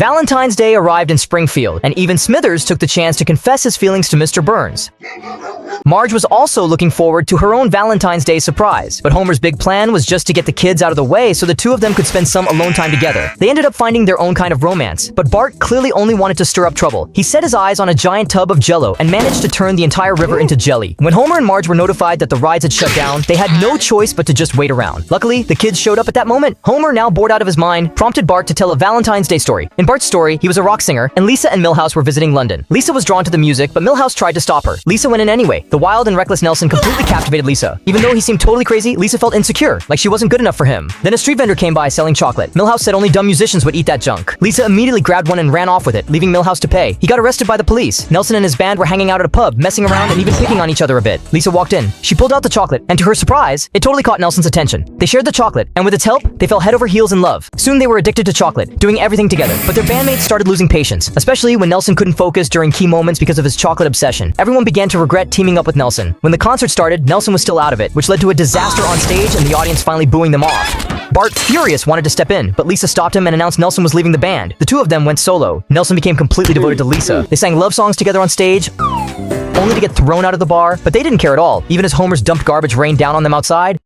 Valentine's Day arrived in Springfield, and even Smithers took the chance to confess his feelings to Mr. Burns. Marge was also looking forward to her own Valentine's Day surprise, but Homer's big plan was just to get the kids out of the way so the two of them could spend some alone time together. They ended up finding their own kind of romance, but Bart clearly only wanted to stir up trouble. He set his eyes on a giant tub of Jell-O and managed to turn the entire river into jelly. When Homer and Marge were notified that the rides had shut down, they had no choice but to just wait around. Luckily, the kids showed up at that moment. Homer, now bored out of his mind, prompted Bart to tell a Valentine's Day story. In Bart's story, he was a rock singer, and Lisa and Milhouse were visiting London. Lisa was drawn to the music, but Milhouse tried to stop her. Lisa went in anyway. The wild and reckless Nelson completely captivated Lisa. Even though he seemed totally crazy, Lisa felt insecure, like she wasn't good enough for him. Then a street vendor came by selling chocolate. Milhouse said only dumb musicians would eat that junk. Lisa immediately grabbed one and ran off with it, leaving Milhouse to pay. He got arrested by the police. Nelson and his band were hanging out at a pub, messing around and even picking on each other a bit. Lisa walked in. She pulled out the chocolate, and to her surprise, it totally caught Nelson's attention. They shared the chocolate, and with its help, they fell head over heels in love. Soon they were addicted to chocolate, doing everything together. But their bandmates started losing patience, especially when Nelson couldn't focus during key moments because of his chocolate obsession. Everyone began to regret teaming up with Nelson. When the concert started, Nelson was still out of it, which led to a disaster on stage and the audience finally booing them off. Bart, furious, wanted to step in, but Lisa stopped him and announced Nelson was leaving the band. The two of them went solo. Nelson became completely devoted to Lisa. They sang love songs together on stage, only to get thrown out of the bar, but they didn't care at all. Even as Homer's dumped garbage rained down on them outside,